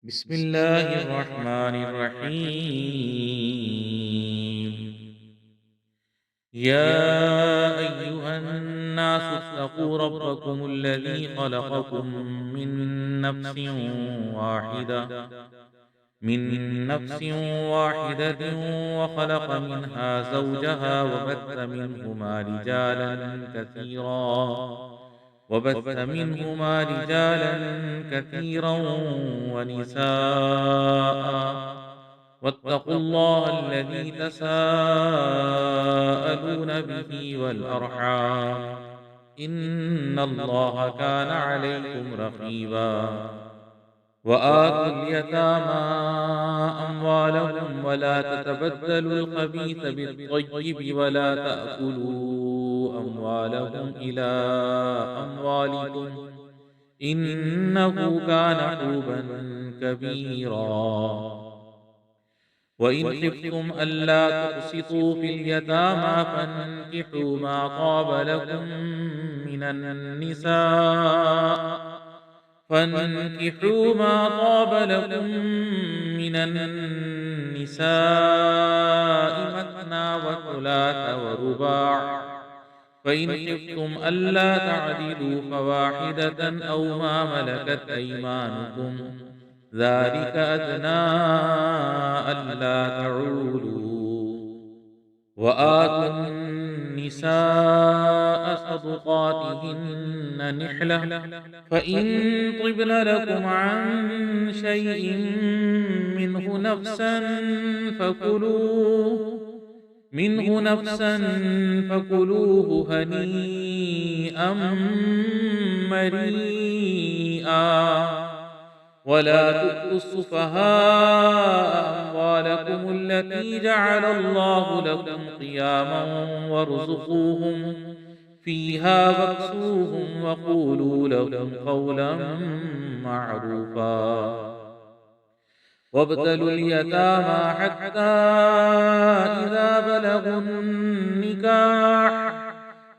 بسم الله الرحمن الرحيم. يا أيها الناس اتقوا ربكم الذي خلقكم من نفس واحدة من نفس واحدة وخلق منها زوجها وبث منهما رجالا كثيرا ونساء. واتقوا الله الذي تساءلون به والأرحام، إن الله كان عليكم رقيبا. وآتوا اليتامى أموالهم ولا تتبدلوا الخبيث بالطيب ولا تأكلوا أموالهم إلى أموالكم، إنه كان حوبا كبيرا. وإن خفتم ألا تقسطوا في اليتامى فانكحوا ما طاب لكم من النساء مثنى وثلاث ورباع، فإن خفتم ألا تعدلوا فواحدة أو ما ملكت أيمانكم، ذلك أدنى ألا تعولوا. وآتوا النساء صدقاتهن نحلة، فإن طبن لكم عن شيء منه نفسا فكلوه هنيئا مريئا. ولا تؤتوا السفهاء أموالكم التي جعل الله لكم قياما وارزقوهم فيها واكسوهم وقولوا لهم قولا معروفا. وابتلوا اليتامى حتى إذا بلغوا النكاح،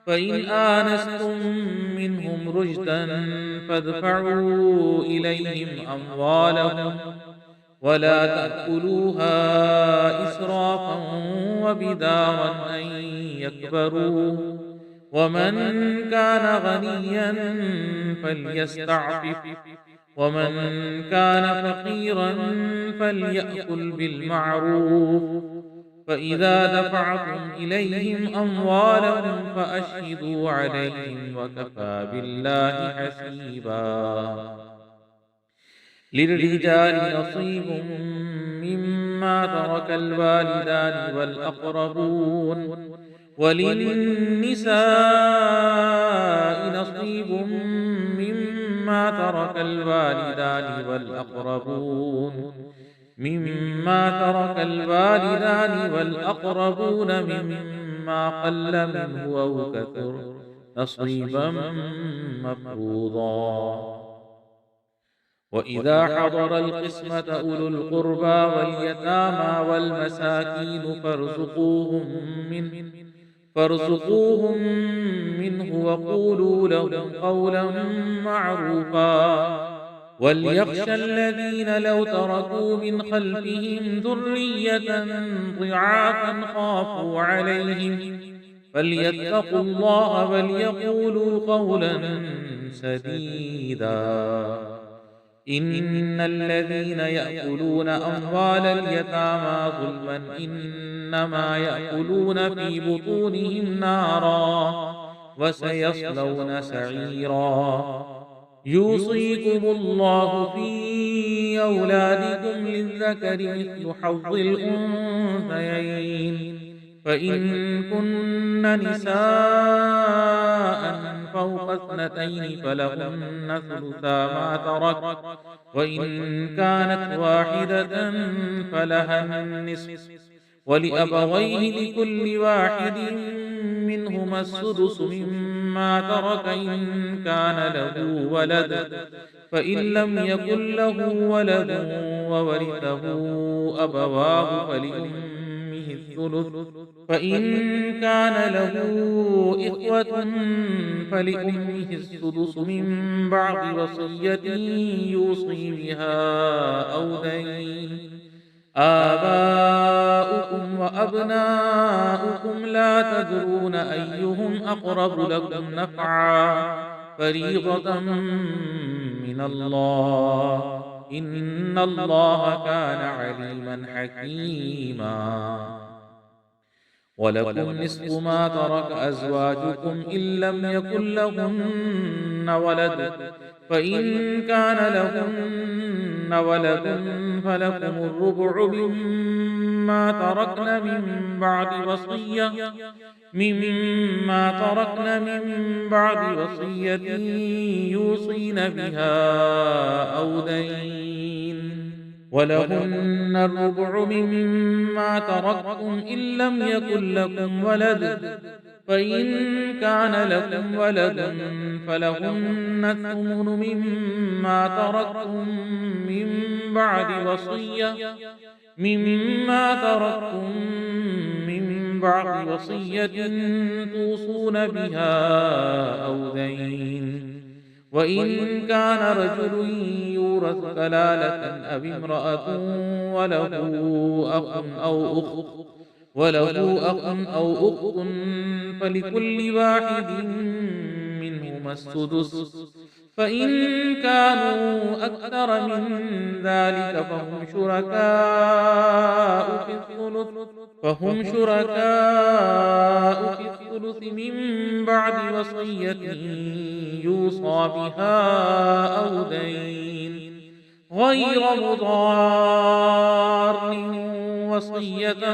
فإن آنستم منهم رشدا فادفعوا إليهم أموالهم ولا تأكلوها إسرافا وبدارا أن يكبروا. ومن كان غنيا فليستعفف، ومن كان فقيرا فليأكل بالمعروف. فإذا دفعتم إليهم أموالهم فأشهدوا عليهم وكفى بالله حسيبا. للرجال نصيب مما ترك الوالدان والأقربون، وللنساء نصيب مما ترك الوالدان والأقربون مما قل منه أو كثر نصيبا مفروضا. وإذا حضر القسمة أولو القربى واليتامى والمساكين فارزقوهم منه وقولوا لهم قولا معروفا. وليخشى الذين لو تركوا من خلفهم ذرية ضعافا خافوا عليهم فليتقوا الله وليقولوا قولا سديدا. إن الذين يأكلون أموال اليتامى ظلما إنما يأكلون في بطونهم نارا وسيصلون سعيرا. يوصيكم الله في أولادكم للذكر مثل حظ الأنثيين، فإن كن نساء فوق اثنتين فلهن ثلثا ما ترك، وإن كانت واحدة فلها النصف، ولأبويه لكل واحد منهما السدس مما ترك إن كان له ولد، فإن لم يكن له ولد وورثه أبواه فلأمه الثلث فإن كان له إخوة فلأمه السدس من بعد وصية يوصي بها أو دين. آباؤكم وأبناؤكم لا تدرون أيهم أقرب لكم نفعا فريضة من الله إن الله كان عليما حكيما. ولكم نصف ما ترك أزواجكم إن لم يكن لهن ولد فإن كان لهن ولد فلكم الربع مما تركن من بعد وصية يوصين بها أو دين. ولهن الربع مما تركتم إن لم يكن لكم ولد فإن كان لكم ولد فلهن الثمن مما تركتم من بعد وصية توصون بها أو دين. وإن كان رجل يورث كلالة أو امرأة وله أخ أو أخت فلكل واحد منهما السدس فإن كانوا أكثر من ذلك فهم شركاء في الثلث من بعد وصية يوصى بها أو دين غير مضار وصية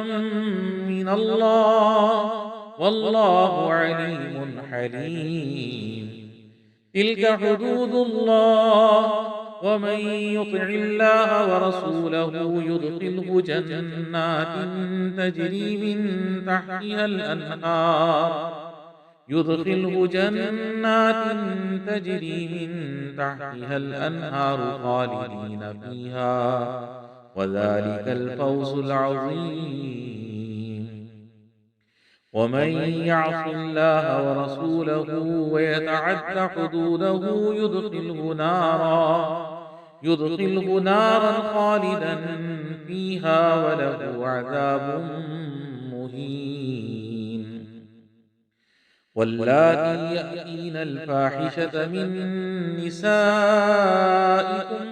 من الله والله عليم حليم. تلك حدود الله ومن يطع الله ورسوله يدخله جنات تجري من تحتها الأنهار خالدين فيها وذلك الفوز العظيم. ومن يعص الله ورسوله ويتعد حدوده يدخله نارا خالدا فيها وله عذاب مهين. واللاتي يأتين الفاحشة من نسائكم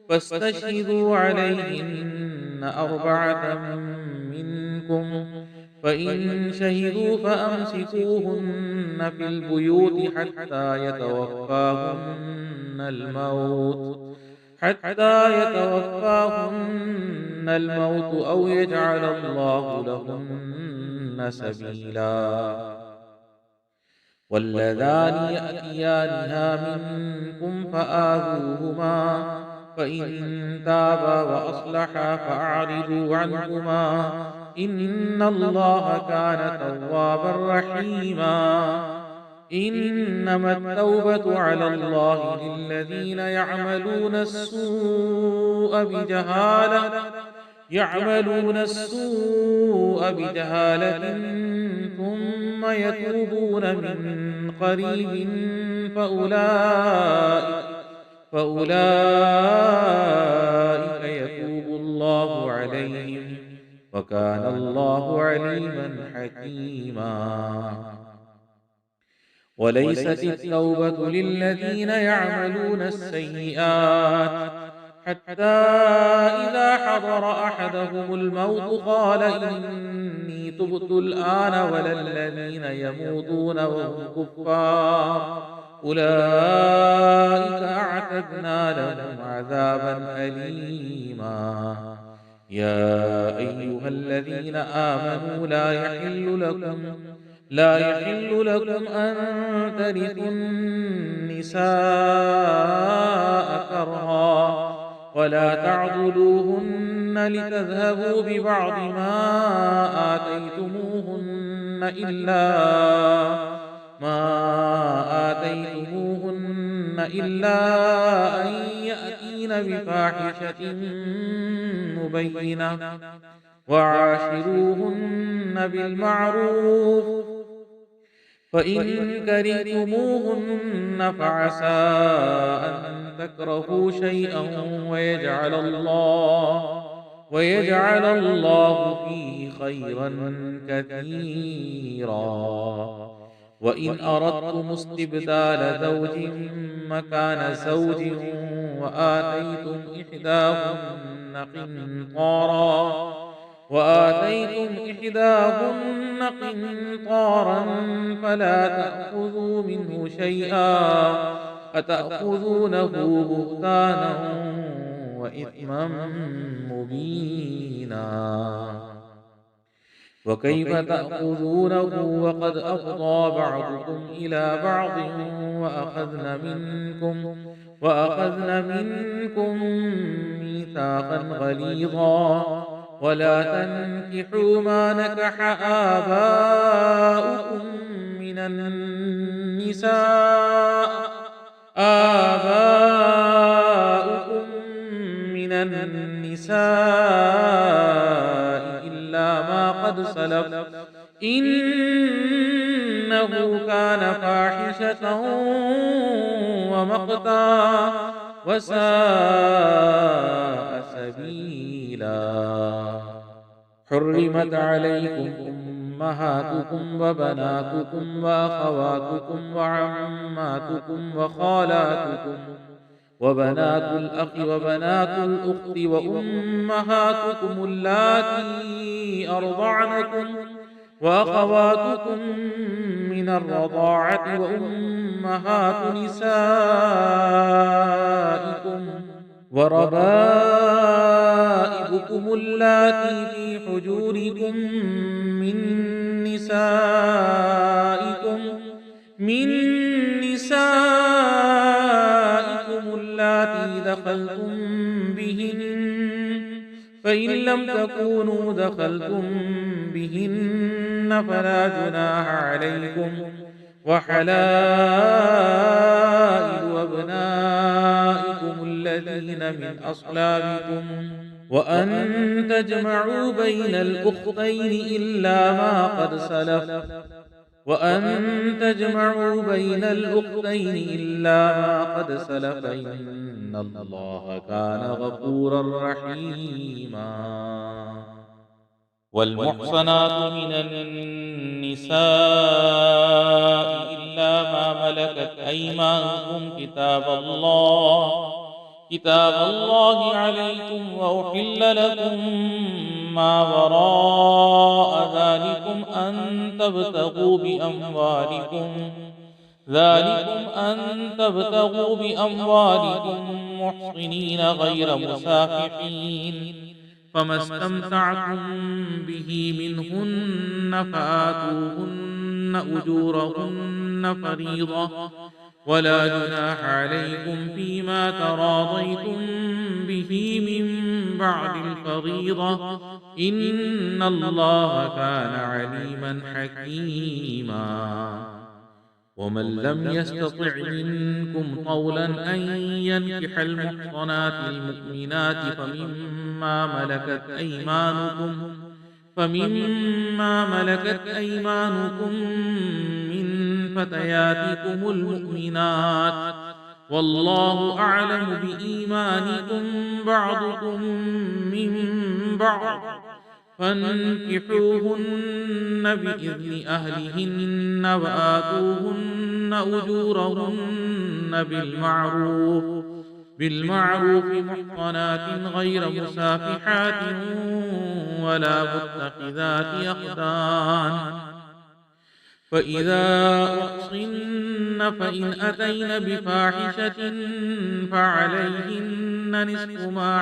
فاستشهدوا عليهن 4 منكم فإن شهدوا فأمسكوهن في البيوت حتى يتوفاهن الموت أو يجعل الله لهن سبيلا. واللذان يأتيانها منكم فآذوهما فإن تابا وأصلحا فأعرضوا عنهما إن الله كان توابا رحيما. إنما التوبة على الله للذين يعملون السوء بجهالة ثم يتوبون من قريب فأولئك يتوب الله عليهم وكان الله عليما حكيما. وليست التوبة للذين يعملون السيئات حتى إذا حضر أحدهم الموت قال إني تبت الآن ولا الذين يموتون وهم كفار أولئك أعتدنا لهم عذابا أليما. يا أيها الذين آمنوا لا يحل لكم أن ترثوا النساء كرها ولا تعضلوهن لتذهبوا ببعض ما آتيتموهن إلا أن يأتين بفاحشة مبينة وعاشروهن بالمعروف، فإن كرهتموهن فعسى أن تكرهوا شيئا ويجعل الله فيه خيرا كثيرا. وإن أردتم استبدال زوج مكان زوج وآتيتم إحداهن قنطارا فلا تأخذوا منه شيئا، أتأخذونه بهتانا وإثما مبينا. وكيف تأخذونه وقد أفضى بعضكم إلى بعض وأخذن منكم ميثاقا غليظا. ولا تنكحوا ما نكح آباؤكم من النساء إلا ما قد سلف، إنه كان فاحشة ومقتا وساء سبيلا. حرمت عليكم أمهاتكم وبناتكم وأخواتكم وعماتكم وخالاتكم وبنات الأخ وبنات الأخت وأمهاتكم اللاتي أرضعنكم وأخواتكم من الرضاعة وأمهات نسائكم وربائبكم اللاتي في حجوركم من نسائكم اللاتي دخلتم بهن، فإن لم تكونوا دخلتم بهن فلا جناح عليكم. وحلائل أبنائكم الذين من أصلابكم، وأن تجمعوا بين الأختين إلا ما قد سلف، إن الله كان غفورا رحيما. والمحصنات من النساء إلا ما ملكت أيمانكم كتاب الله عليكم، وأحل لكم ما وراء ذلكم أن تبتغوا بأموالكم محصنين غير مسافحين، فما استمتعتم به منهن فآتوهن أجورهن فريضة، ولا جناح عليكم فيما تراضيتم به من بعد الفريضة، إن الله كان عليما حكيما. ومن لم يستطع منكم طولا أن ينكح المحصنات المؤمنات فمما ملكت أيمانكم من فتياتكم المؤمنات، والله أعلم بإيمانكم بعضكم من بعض، فانكحوهن بإذن أهلهن وآتوهن أجورهن بالمعروف محصنات غير مسافحات ولا متخذات أخدان. فإذا أحصن فإن أتين بفاحشة فعليهن نصف ما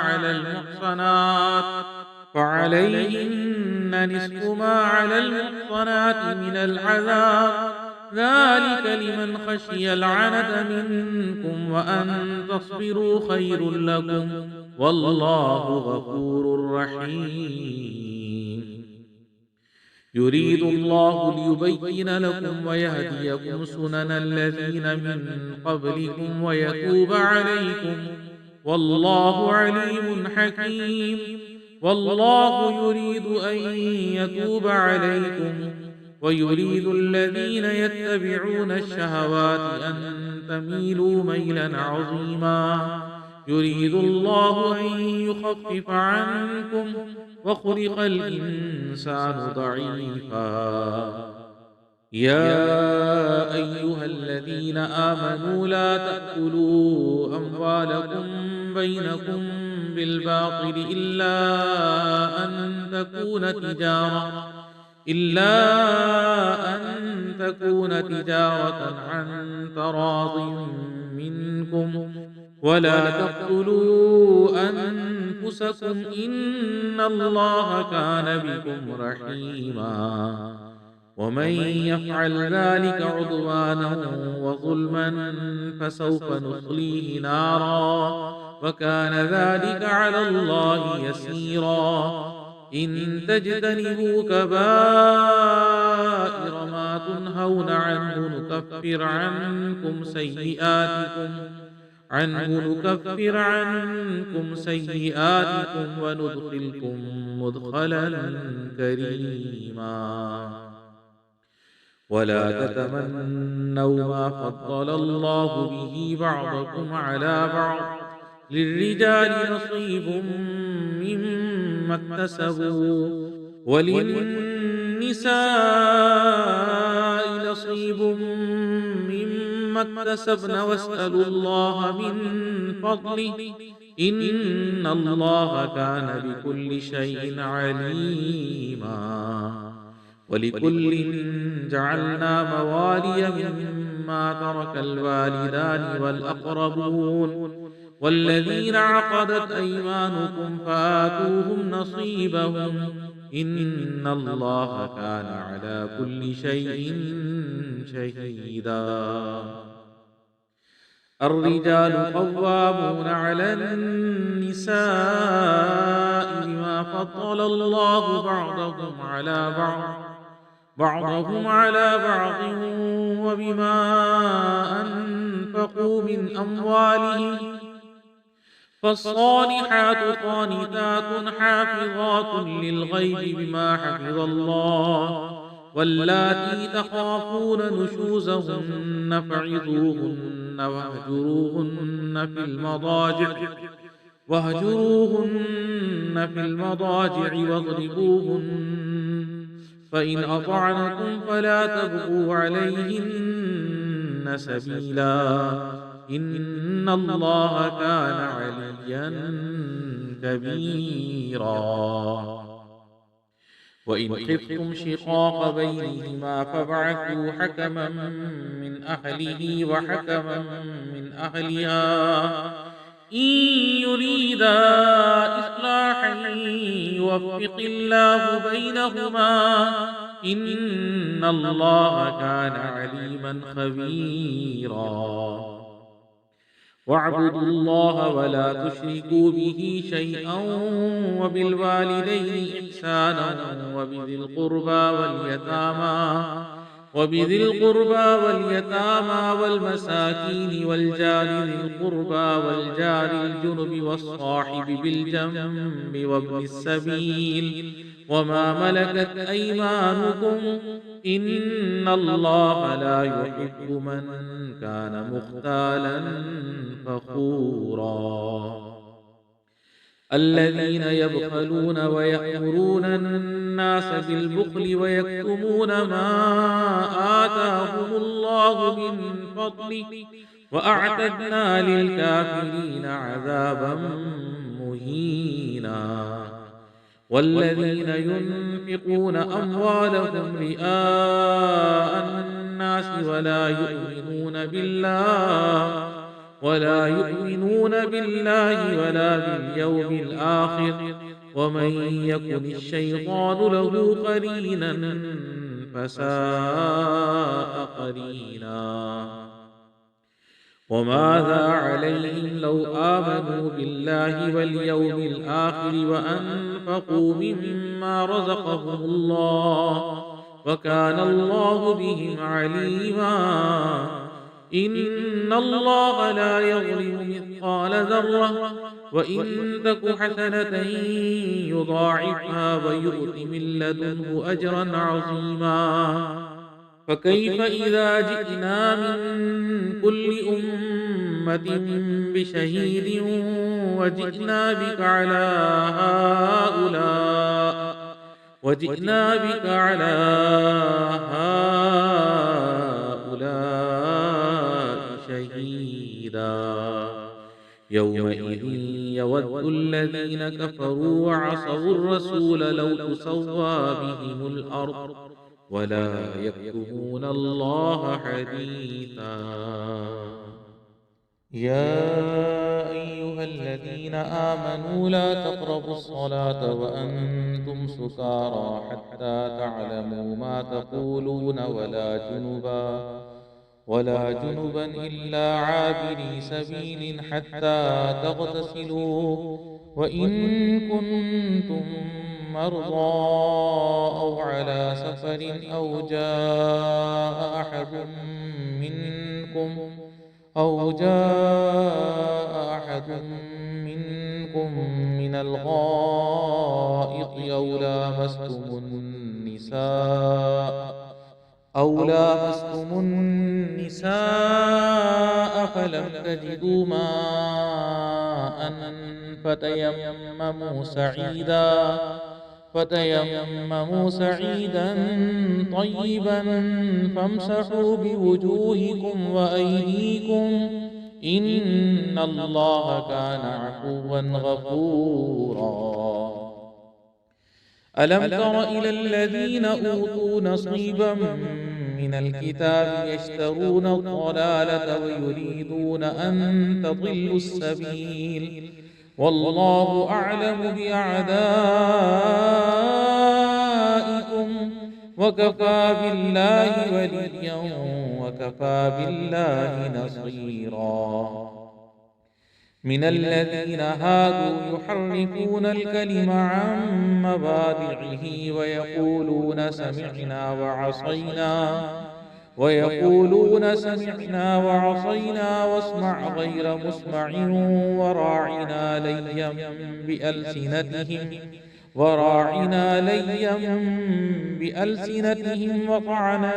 على المحصنات من العذاب، ذلك لمن خشي العنت منكم، وأن تصبروا خير لكم، والله غفور رحيم. يريد الله ليبين لكم ويهديكم سنن الذين من قبلكم ويتوب عليكم، والله عليم حكيم. والله يريد أن يتوب عليكم ويريد الذين يتبعون الشهوات أن تميلوا ميلا عظيما يريد الله أن يخفف عنكم وخلق الإنسان ضعيفا يا أيها الذين آمنوا لا تأكلوا أموالكم بينكم بالباطل إلا أن تكون تجارة عن تراض منكم ولا تقتلوا أنفسكم إن الله كان بكم رحيما ومن يفعل ذلك عدوانا وظلما فسوف نصليه نارا وكان ذلك على الله يسيرا إن تجتنبوا كبائر ما تنهون عنه نكفر عنكم سيئاتكم وندخلكم مدخلا كريما ولا تتمنوا ما فضل الله به بعضكم على بعض للرجال نصيب مما اكتسبوا وللنساء نصيب مما اكتسبن واسألوا الله من فضله إن الله كان بكل شيء عليما ولكل جعلنا موالي مما ترك الوالدان والأقربون والذين عقدت أيمانكم فآتوهم نصيبهم إن الله كان على كل شيء شهيدا الرجال قوامون على النساء بما فضل الله بعضهم على بعض وبما أنفقوا من أموالهم فالصالحات قانتات حافظات للغيب بما حفظ الله واللاتي تخافون نشوزهن فعظوهن واهجروهن في المضاجع واضربوهن فإن أطعنكم فلا تبغوا عليهن سبيلا إن الله كان عليا كبيرا وإن خفتم شقاق بينهما فابعثوا حكما من أهله وحكما من أهلها إن يريدا إصلاحا يوفق الله بينهما إن الله كان عليما خبيرا واعبدوا الله ولا تشركوا به شيئا وبالوالدين إحسانا وبذي القربى واليتامى والمساكين والجار ذي القربى والجار الجنب والصاحب بالجنب وابن السبيل وما ملكت أيمانكم إن الله لا يحب من كان مختالا فخورا الذين يبخلون ويأمرون الناس بالبخل ويكتمون ما آتاهم الله من فضله وأعتدنا للكافرين عذابا مهينا والذين ينفقون أموالهم رئاء الناس ولا يؤمنون بالله ولا باليوم الآخر ومن يكن الشيطان له قرينا فساء قرينا وماذا عليهم لو آمنوا بالله واليوم الآخر وأنفقوا مما رزقهم الله وكان الله بهم عليما إن الله لا يظلم مثقال ذرة وإن تك حسنة يضاعفها ويؤت من لدنه أجرا عظيما فكيف إذا جئنا من كل أمة بشهيد وجئنا بك على هؤلاء شهيدا يومئذ يود الذين كفروا وعصوا الرسول لو تسوى بهم الأرض ولا يكتمون الله حديثا يا أيها الذين آمنوا لا تقربوا الصلاة وأنتم سكارى حتى تعلموا ما تقولون ولا جنبا إلا عابري سبيل حتى تغتسلوا وإن كنتم مرضى أو على سفر أو جاء أحد منكم من الغائط أو لامستم النساء فلم تجدوا ماء فتيمموا سعيدا طيبا فامسحوا بوجوهكم وأيديكم إن الله كان عفوا غفورا ألم تر إلى الذين أوتوا نصيبا من الكتاب يشترون الضلالة ويريدون أن تضلوا السبيل والله أعلم بأعدائكم وكفى بالله وليا وكفى بالله نصيرا من الذين هادوا يحرفون الكلم عن مواضعه ويقولون سمعنا وعصينا واسمع غير مسمع وراعنا ليا بألسنتهم وطعنا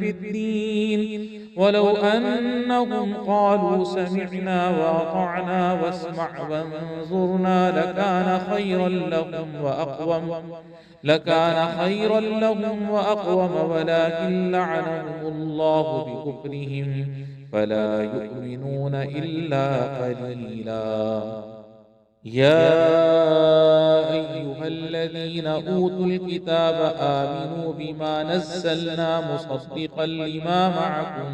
في الدين ولو أنهم قالوا سمعنا وأطعنا واسمع وانظرنا لكان خيرا لهم وأقوم ولكن لعنهم الله بكفرهم فلا يؤمنون إلا قليلا يا أيها الذين أوتوا الكتاب آمنوا بما نزلنا مصدقا لما معكم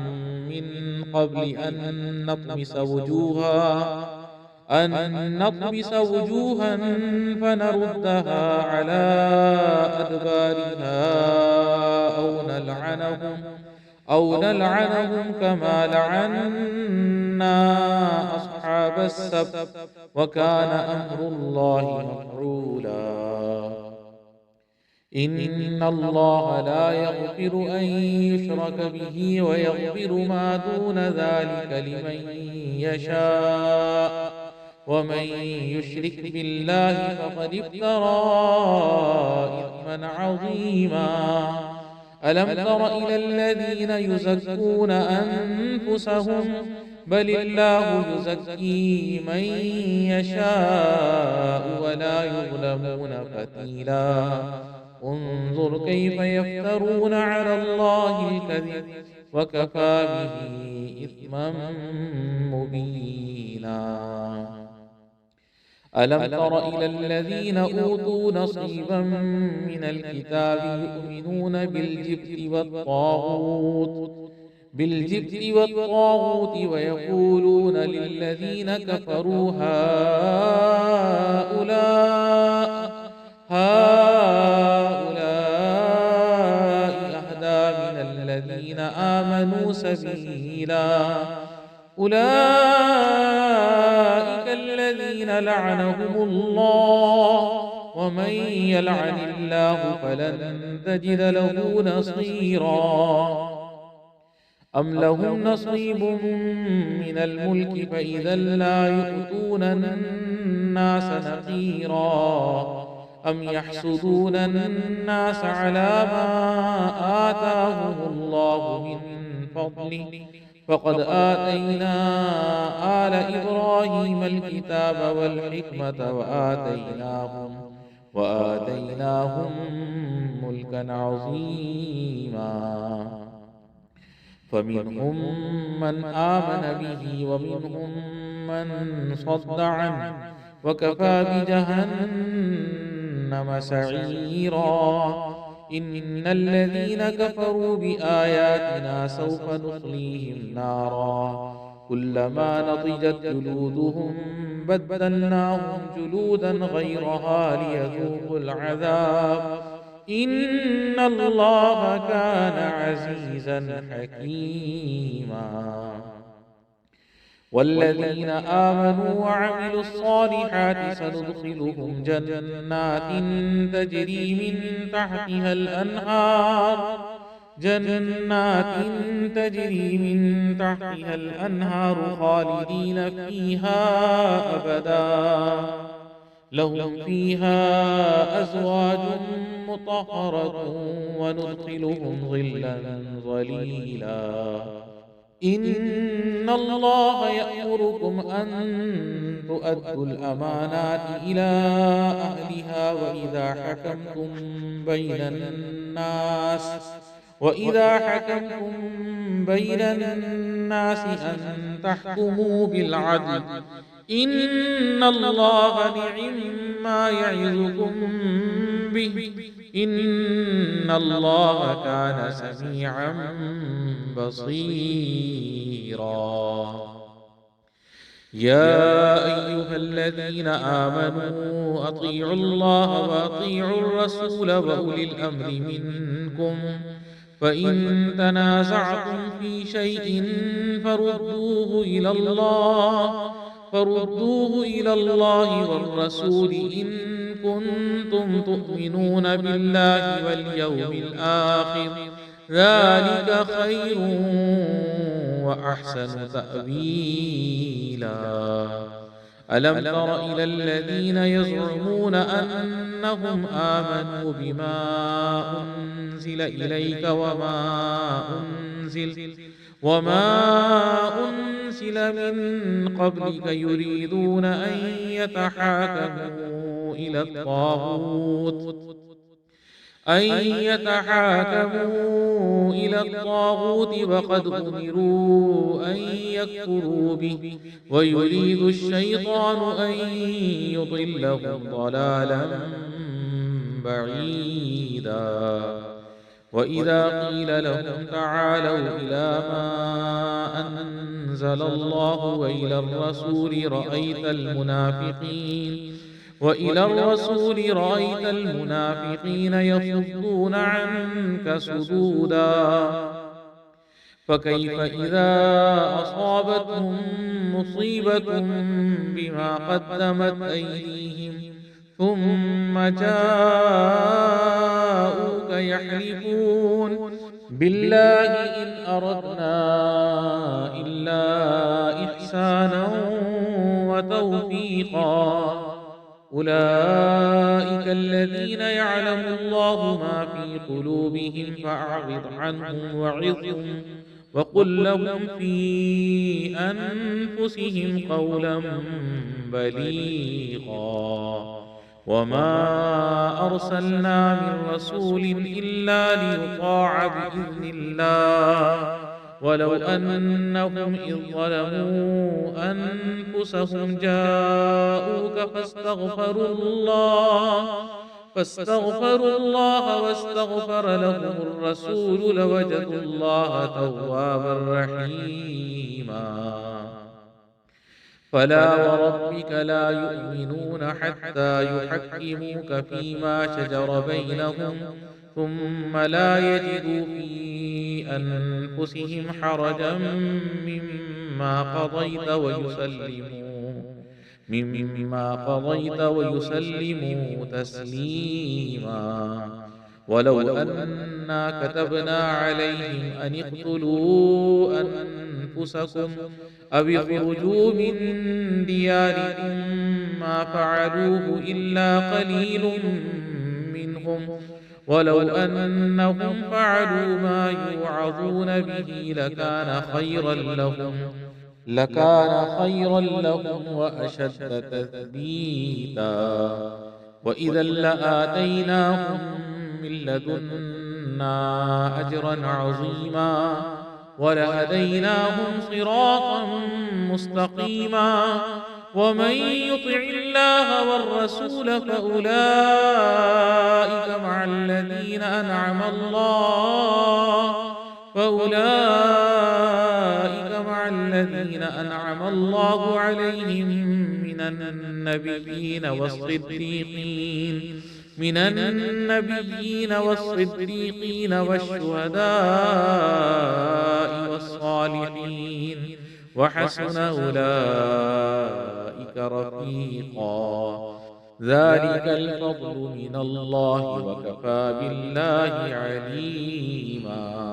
من قبل أن نطمس وجوها فنردها على أدبارها أو نلعنهم كما لعنا أصحاب السبت وكان أمر الله مفعولا إن الله لا يغفر أن يشرك به ويغفر ما دون ذلك لمن يشاء ومن يشرك بالله فقد افترى إثما عظيما ألم تر إلى الذين يزكون أنفسهم بل الله يزكي من يشاء ولا يظلمون فتيلا انظر كيف يفترون على الله الكذب وكفى به إثما مبينا ألم تر إلى الذين أوتوا نصيبا من الكتاب يؤمنون بالجبت والطاغوت ويقولون للذين كفروا هؤلاء أهدى من الذين آمنوا سبيلا أولئك الذين لعنهم الله ومن يلعن الله فلن تجد له نصيرا أم لهم نصيب من الملك فإذا لا يؤتون الناس نقيرا أم يحسدون الناس على ما آتاهم الله من فضله فقد آتينا آل إبراهيم الكتاب والحكمة وآتيناهم ملكا عظيما فمنهم من آمن به ومنهم من صد عنه وكفى بجهنم سعيرا إن الذين كفروا بآياتنا سوف نصليهم نارا كلما نضجت جلودهم بدلناهم جلودا غيرها ليذوقوا العذاب إن الله كان عزيزا حكيما والذين آمنوا وعملوا الصالحات سندخلهم جنات تجري من تحتها الأنهار خالدين فيها أبدا لهم فيها أزواج مطهرة وندخلهم ظلا ظليلا إن الله يأمركم أن تؤدوا الأمانات إلى أهلها وإذا حكمتم بين الناس أن تحكموا بالعدل إن الله نعم ما يعظكم به إن الله كان سميعا بصيرا يا أيها الذين آمنوا أطيعوا الله وأطيعوا الرسول وأولي الأمر منكم فإن تنازعتم في شيء فردوه إلى الله والرسول إن كنتم تؤمنون بالله واليوم الآخر ذلك خير وأحسن تأويلا ألم تر إلى الذين يزعمون أنهم آمنوا بما أنزل إليك وما أنزل من قبلك يريدون أن يتحاكموا إلى الطاغوت وقد أمروا أن يكفروا به ويريد الشيطان أن يضلهم ضلالا بعيدا وإذا قيل لهم تعالوا إلى ما أنزل الله وإلى الرسول رأيت المنافقين يصدون عنك صدودا فكيف إذا أصابتهم مصيبة بما قدمت أيديهم ثم جاءوك يحلفون بالله إن أردنا إلا إحسانا وتوفيقا أولئك الذين يعلم الله ما في قلوبهم فأعرض عنهم وعظهم وقل لهم في أنفسهم قولا بليغا وما أرسلنا من رسول إلا ليطاع بإذن الله ولو أنهم إذ ظلموا أنفسهم جاءوك فاستغفروا الله واستغفر لهم الرسول لوجدوا الله توابا رحيما فلا وربك لا يؤمنون حتى يحكموك فيما شجر بينهم ثم لا يجدوا في أنفسهم حرجا مما قضيت ويسلموا تسليما ولو أنا كتبنا عليهم أن اقتلوا أنفسكم أو اخرجوا من دياركم ما فعلوه إلا قليل منهم ولو أنهم فعلوا ما يوعظون به لكان خيرا لهم وأشد تثبيتا وإذا لآتيناهم من لدنا أجرا عظيما ولهديناهم صراطا مستقيما ومن يطع الله والرسول فأولئك مع الذين أنعم الله عليهم من النبيين والصديقين والشهداء والصالحين وحسن أولئك رفيقا ذلك الفضل من الله وكفى بالله عليما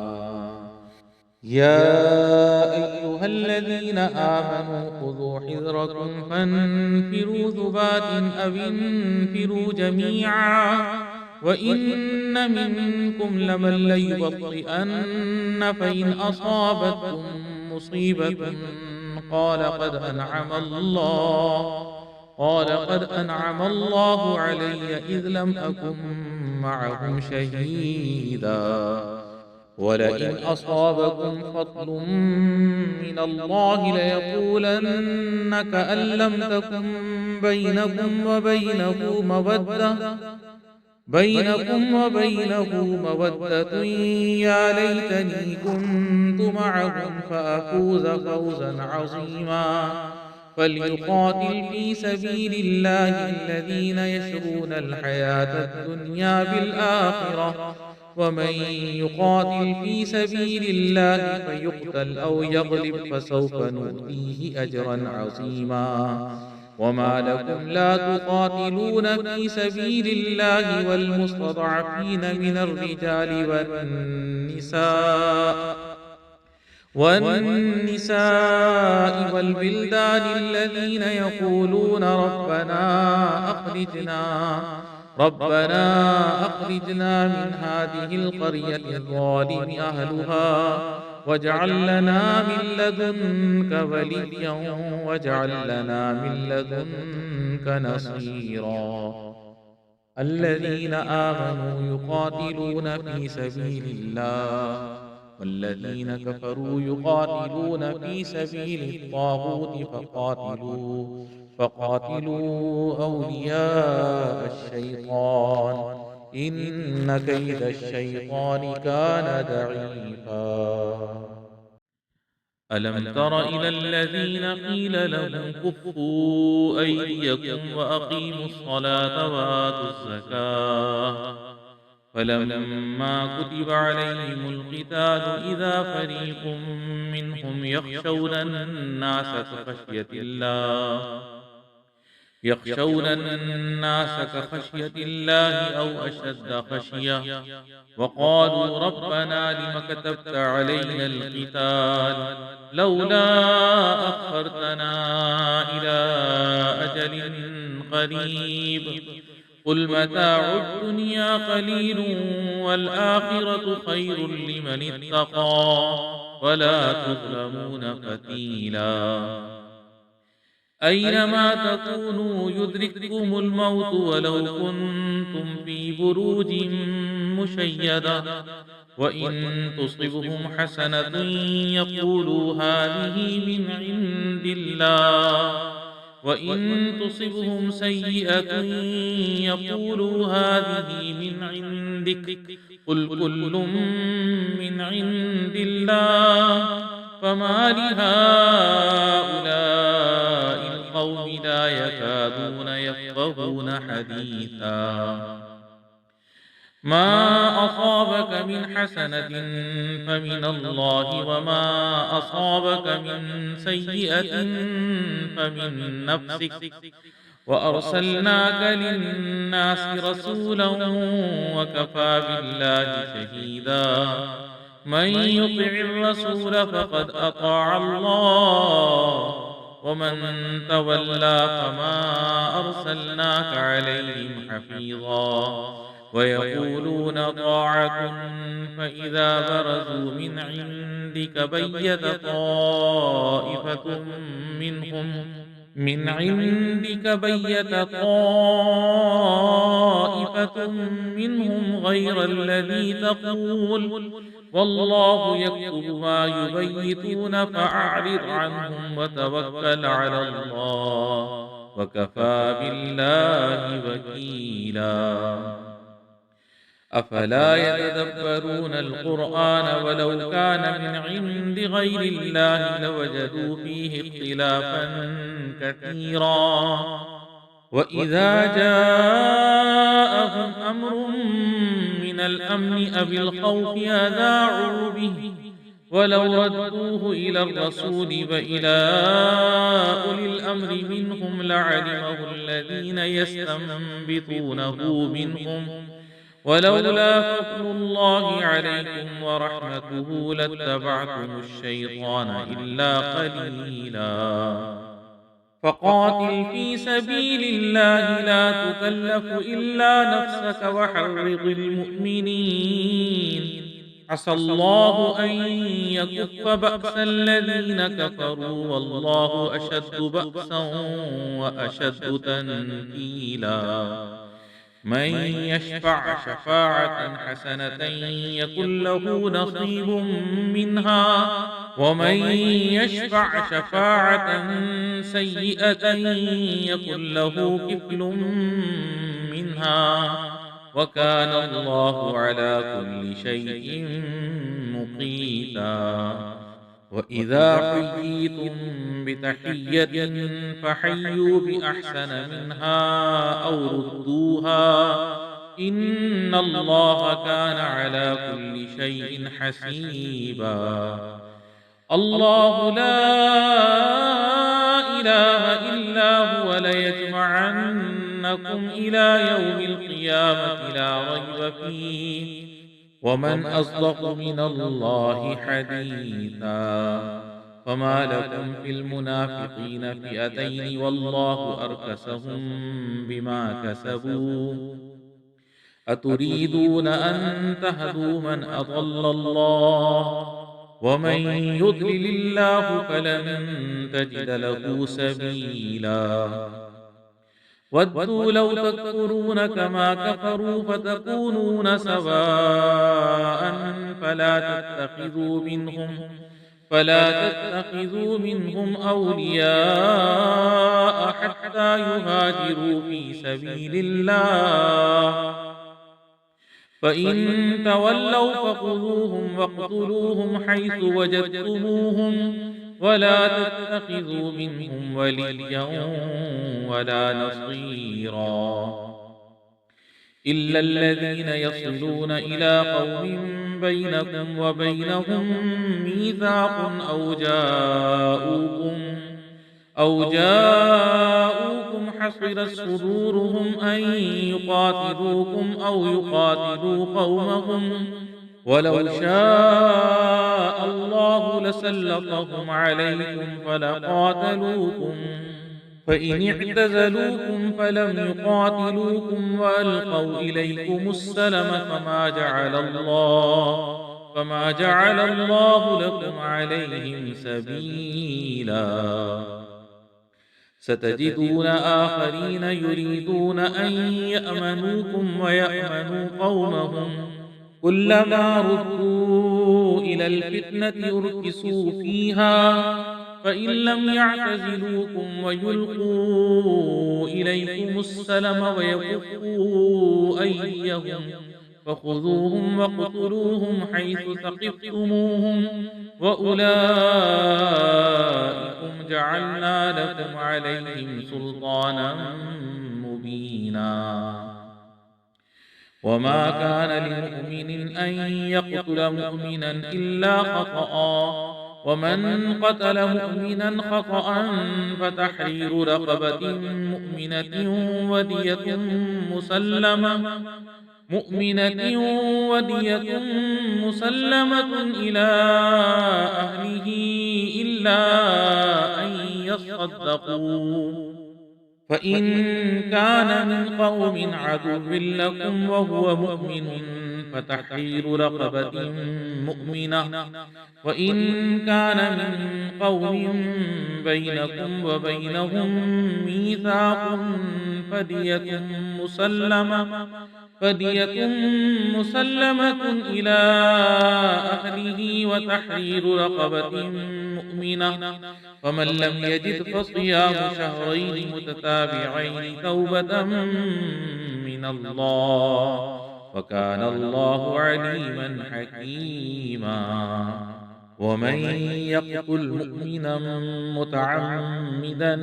يا أيها الذين آمنوا خذوا حذركم فانفروا ثبات أو انفروا جميعا وإن منكم لمن ليبطئن فإن أصابتكم مصيبة قال قد أنعم الله علي إذ لم أكن معهم شهيدا ولئن أصابكم فضل من الله ليقولن كأن لم تكن بينكم وبينه مودة يا ليتني كنت معهم فأفوز فوزا عظيما فليقاتل في سبيل الله الذين يشرون الحياة الدنيا بالآخرة ومن يقاتل في سبيل الله فيقتل أو يغلب فسوف نؤتيه أجرا عظيما وما لكم لا تقاتلون في سبيل الله والمستضعفين من الرجال والنساء والبلدان الذين يقولون ربنا أخرجنا من هذه القرية الظالم أهلها واجعل لنا من لدنك وليا واجعل لنا من لدنك نصيرا الذين آمنوا يقاتلون في سبيل الله والذين كفروا يقاتلون في سبيل الطاغوت فقاتلوا أولياء الشيطان إن كيد الشيطان كان ضعيفا ألم تر إلى الذين قيل لهم كفوا أيديكم وأقيموا الصلاة وآتوا الزكاة فلما كتب عليهم القتال إذا فريق منهم يخشون الناس كخشية الله أو أشد خشية وقالوا ربنا لم كتبت علينا القتال لولا أخرتنا إلى أجل قريب قل متاع الدنيا قليل والآخرة خير لمن اتقى ولا تظلمون فتيلا أينما تكونوا يدرككم الموت ولو كنتم في بروج مشيدة وإن تصبهم حسنة يقولوا هذه من عند الله وإن تصبهم سيئة يقولوا هذه من عندك قل كل من عند الله فما لهؤلاء القوم لا يكادون يفقهون حديثا ما أصابك من حسنة فمن الله وما أصابك من سيئة فمن نفسك وأرسلناك للناس رسولا وكفى بالله شهيدا من يطع الرسول فقد أطاع الله ومن تولى فما أرسلناك عليهم حفيظا ويقولون طاعة فإذا برزوا من عندك بيت طائفة منهم غير الذي تقول والله يكتب ما يبيتون فأعرض عنهم وتوكل على الله وكفى بالله وكيلا أفلا يتدبرون القرآن ولو كان من عند غير الله لوجدوا فيه اختلافا كثيرا وإذا جاءهم أمر من الأمن أو الخوف أذاعوا به ولو ردوه إلى الرسول وإلى أولي الأمر منهم لعلمه الذين يستنبطونه منهم ولولا فضل الله عليكم ورحمته لاتبعتم الشيطان إلا قليلا فقاتل في سبيل الله لا تكلف إلا نفسك وحرض المؤمنين عسى الله أن يكف بأس الذين كفروا والله أشد بأسا وأشد تنكيلا من يشفع شفاعة حسنة يكن له نصيب منها ومن يشفع شفاعة سيئة يكن له كفل منها وكان الله على كل شيء مقيتا وإذا حييتم بتحية فحيوا بأحسن منها أو ردوها إن الله كان على كل شيء حسيبا الله لا إله إلا هو ليجمعنكم إلى يوم القيامة لا ريب فيه ومن أصدق من الله حديثا فما لكم في المنافقين فئتين والله أركسهم بما كسبوا أتريدون أن تهدوا من أضل الله ومن يضلل الله فلن تجد له سبيلا ودوا لو تكفرون كما كفروا فتكونون سواء فلا تتخذوا منهم أولياء حتى يهاجروا في سبيل الله فإن تولوا فخذوهم واقتلوهم حيث وجدتموهم ولا تتخذوا منهم وليا ولا نصيرا إلا الذين يصلون إلى قوم بينكم وبينهم ميثاق أو جاءوكم حصرت صدورهم أن يقاتلوكم أو يقاتلوا قومهم ولو شاء الله لسلطهم عليكم فلقاتلوكم فإن اعتزلوكم فلم يقاتلوكم وألقوا إليكم السلم فما جعل الله لكم عليهم سبيلا ستجدون آخرين يريدون أن يأمنوكم ويأمنوا قومهم كلما ردوا إلى الفتنة أركسوا فيها فإن لم يعتزلوكم ويلقوا إليكم السلم ويكفوا أيديهم فخذوهم واقتلوهم حيث ثقفتموهم وأولئكم جعلنا لكم عليهم سلطانا مبينا وما كان لمؤمن أن يقتل مؤمنا إلا خطأ ومن قتل مؤمنا خطأ فتحرير رقبة مؤمنة ودية مسلمة إلى أهله إلا أن يصدقوا، فإن كان من قوم عدو لكم وهو مؤمن فتحرير رقبة مؤمنة، وإن كان من قوم بينكم وبينهم ميثاق فدية مسلمة إلى أهله وتحرير رقبة مؤمنة، فمن لم يجد فصيام شهرين متتابعين توبة من الله، وكان الله عليما حكيما. ومن يقتل مؤمنا متعمدا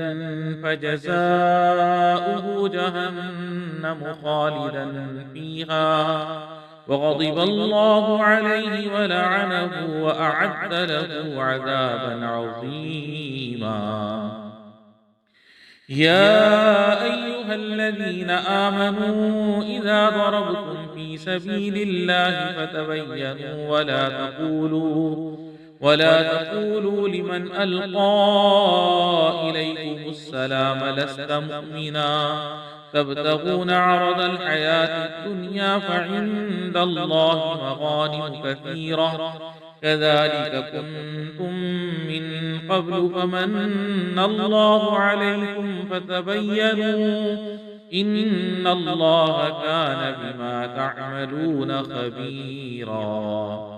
فجزاؤه جهنم خالدا فيها وغضب الله عليه ولعنه وأعد له عذابا عظيما. يا أيها الذين آمنوا إذا ضربتم في سبيل الله فتبينوا ولا تقولوا لمن ألقى إليكم السلام لست مؤمنا تبتغون عرض الحياة الدنيا فعند الله مغانم كثيرة كذلك كنتم من قبل فمن الله عليكم فتبينوا إن الله كان بما تعملون خبيرا.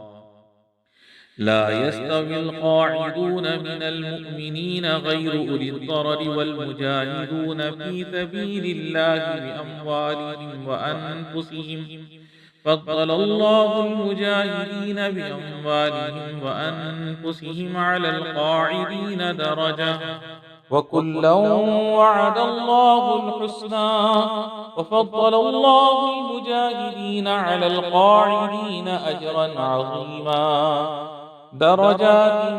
لا يستوي القاعدون من المؤمنين غير أولي الضرر والمجاهدون في سبيل الله بأموالهم وأنفسهم فضل الله المجاهدين بأموالهم وأنفسهم على القاعدين درجة وكلا وعد الله الحسنى وفضل الله المجاهدين على القاعدين أجرا عظيما درجات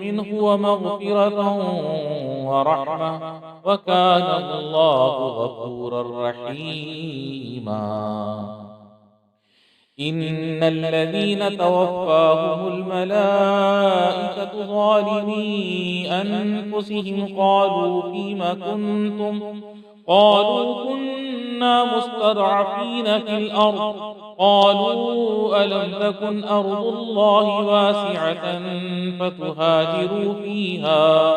منه ومغفرة ورحمة وكان الله غفورا رحيما. إن الذين توفاهم الملائكة ظالمي أنفسهم قالوا فيم كنتم قالوا كنا مستضعفين في الأرض قالوا ألم تكن أرض الله واسعة فتهاجروا فيها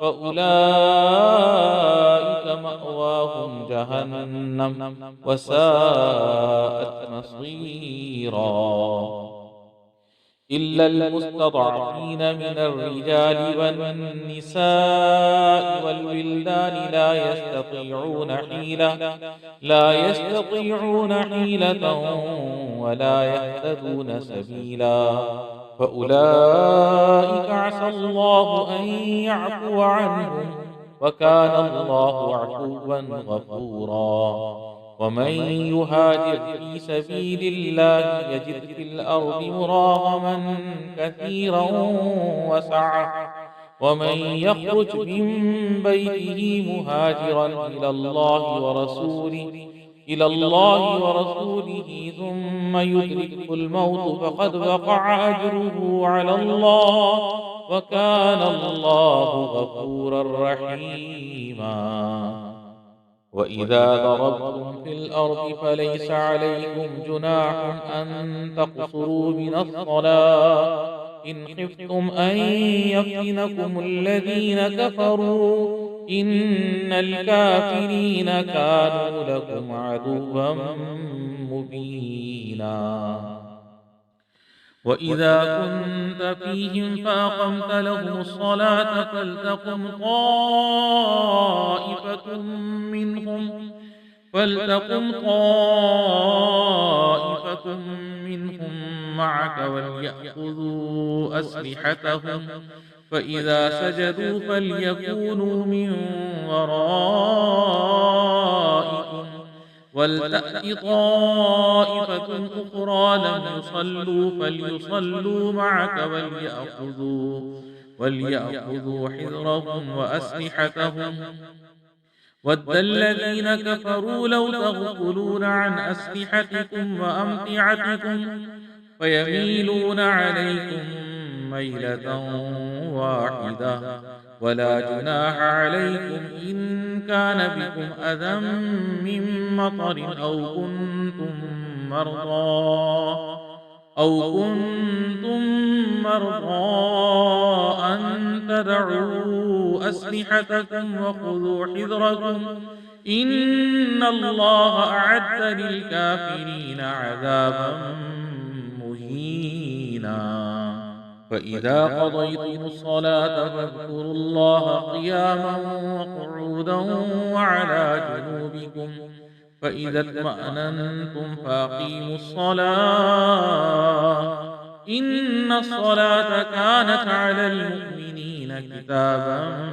فأولئك مأواهم جهنم وساءت مصيرا. إلا المستضعفين من الرجال والنساء والولدان لا يستطيعون حيلة ولا يهتدون سبيلا فأولئك عسى الله أن يعفو عنهم وكان الله عفوا غفورا. ومن يهاجر في سبيل الله يجد في الأرض مراغما كثيرا وسعة ومن يخرج من بيته مهاجرا إلى الله ورسوله ثم يدركه الموت فقد وقع أجره على الله وكان الله غفورا رحيما. وإذا ضربتم في الأرض فليس عليكم جناح أن تقصروا من الصلاة إن خفتم أن يفتنكم الذين كفروا إن الكافرين كانوا لكم عدوا مبينا. وإذا كنت فيهم فأقمت لهم الصلاة فلتقم طائفة منهم معك وليأخذوا أسلحتهم فإذا سجدوا فليكونوا من ورائكم ولتأت طائفة أخرى لم يصلوا فليصلوا معك وليأخذوا حذرهم وأسلحتهم. ود الذين كفروا لو تغفلون عن أسلحتكم وأمتعتكم فيميلون عليكم ميلة واحدة. ولا جناح عليكم إن كان بكم أذى من مطر أو كنتم مرضى أن تدعوا أسلحتكم وخذوا حذركم إن الله أعد للكافرين عذابا مهينا. فإذا قضيتم الصلاة فاذكروا الله قياما وقعودا وعلى جنوبكم فإذا اطمأننتم فأقيموا الصلاة إن الصلاة كانت على المؤمنين كتابا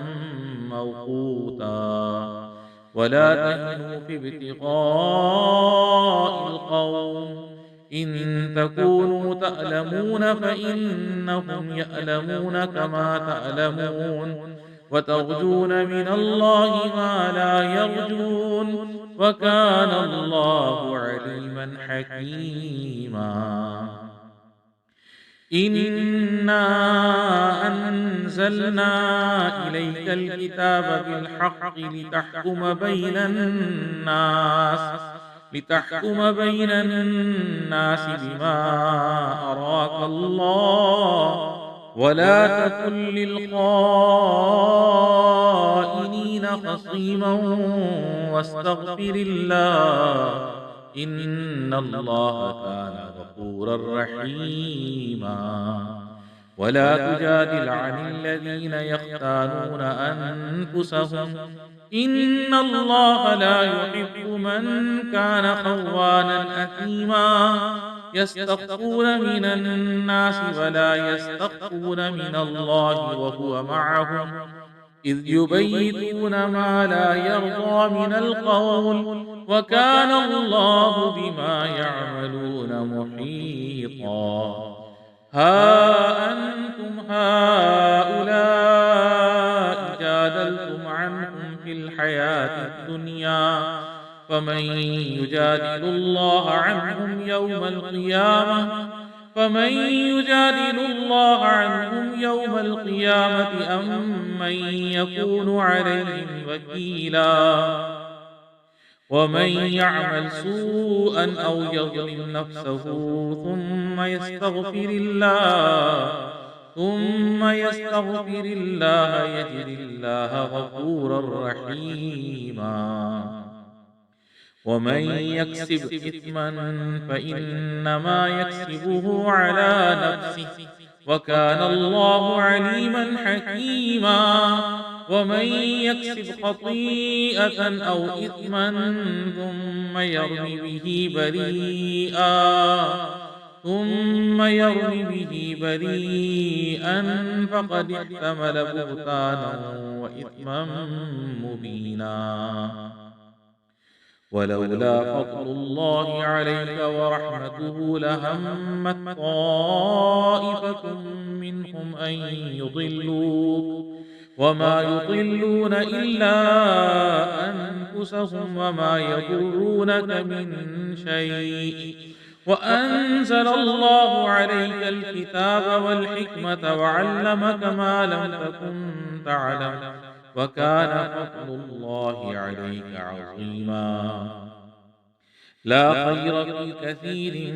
موقوتا. ولا تهنوا في ابتغاء القوم إن تكونوا تألمون فإنهم يألمون كما تألمون وترجون من الله ما لا يرجون وكان الله عليما حكيما. إنا أنزلنا إليك الكتاب بالحق لتحكم بين الناس بما أراك الله ولا تكن للخائنين خصيما واستغفر الله إن الله كان غفورا رحيما. ولا تجادل عن الذين يختانون أنفسهم إن الله لا يحب من كان خوانا أثيما. يستخفون من الناس ولا يستخفون من الله وهو معهم إذ يبيتون ما لا يرضى من القول وكان الله بما يعملون محيطا. ها أنتم هؤلاء جادلتم عنهم في الحياة الدنيا فمن يجادل الله عنهم يوم القيامة أم من يكون عليهم وكيلا. ومن يعمل سوءا أو يظلم نفسه ثم يستغفر الله يجد الله غفورا رحيما. ومن يكسب إثما فإنما يكسبه على نفسه وكان الله عليما حكيما. ومن يكسب خطيئة أو إثما ثم يرم به بريئا فقد احتمل بهتانا وإثما مبينا. ولولا فضل الله عليك ورحمته لهمت طائفة منهم أن يضلوك وما يضلون إلا أنفسهم وما يضرونك من شيء وأنزل الله عليك الكتاب والحكمة وعلمك ما لم تكن تعلم وكان فضل الله عليك عظيما. لا خير في كثير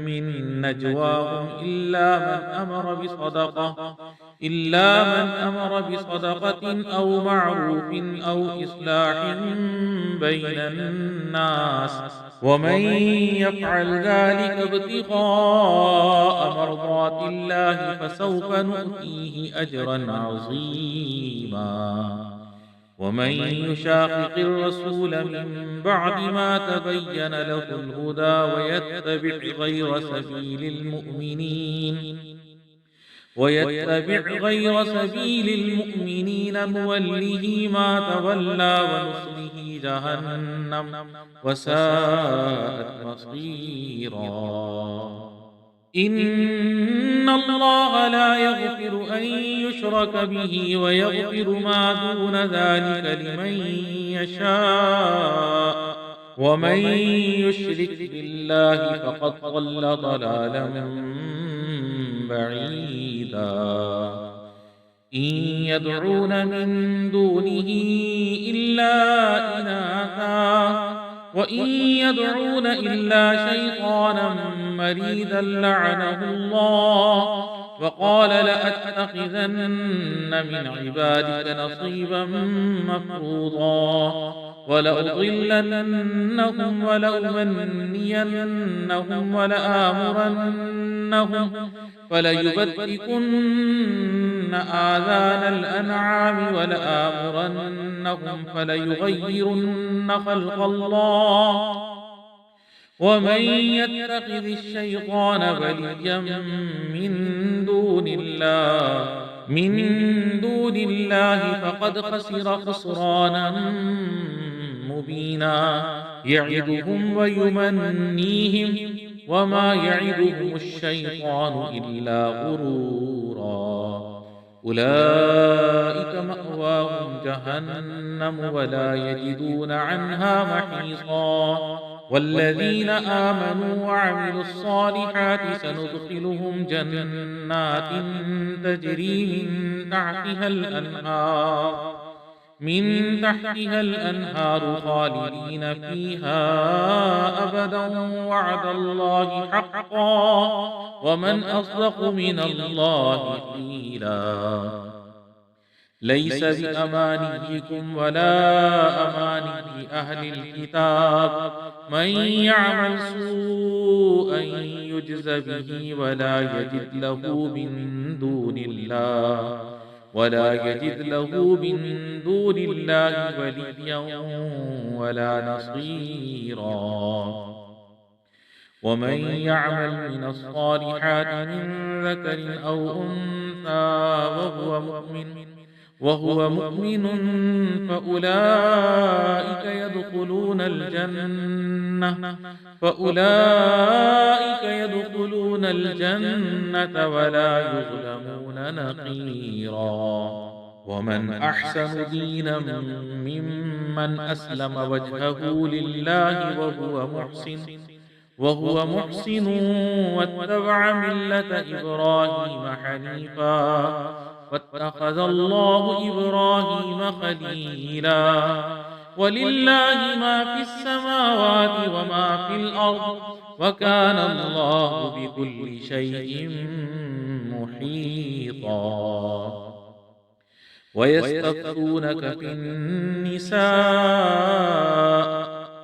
من نجواهم إلا من أمر بصدقة أو معروف أو إصلاح بين الناس ومن يفعل ذلك ابتغاء مرضات الله فسوف نؤتيه أجرا عظيما. ومن يشاقق الرسول من بعد ما تبين له الهدى ويتبع غير سبيل المؤمنين نوله ما تولى ونصله جهنم وساءت مصيرا. إن الله لا يغفر أن يشرك به ويغفر ما دون ذلك لمن يشاء، ومن يشرك بالله فقد ضل ضلالا بعيدا. إن يدعون من دونه إلا إناثا وإن يدعون إلا شيطانا مريدا لعنه الله وقال لأتخذن من عبادك نصيبا مفروضا ولأضلنهم ولأمنينهم ولآمرنهم فليبتكن آذان الأنعام ولآمرنهم فليغيرن خلق الله ومن يتخذ الشيطان وليا من دون الله فقد خسر خسرانا مبينا. يعدهم ويمنيهم وما يعدهم الشيطان إلا غرورا. أولئك مأواهم جهنم ولا يجدون عنها محيصا. والذين آمنوا وعملوا الصالحات سندخلهم جنات تجري من تحتها الأنهار خالدين فيها أبدا وعد الله حقا ومن أصدق من الله قيلا. ليس بأمانيكم ولا أماني أهل الكتاب من يعمل سوءا يجز به ولا يجد له من دون الله وليا ولا نصيرا. ومن يعمل من الصالحات من ذكر أو أنثى وهو مؤمن فأولئك يدخلون الجنة ولا يظلمون نقيرا. ومن أحسن دينا ممن أسلم وجهه لله وهو محسن واتبع ملة إبراهيم حنيفا واتخذ الله إبراهيم خليلا. ولله ما في السماوات وما في الأرض وكان الله بكل شيء محيطا. ويستفتونك في النساء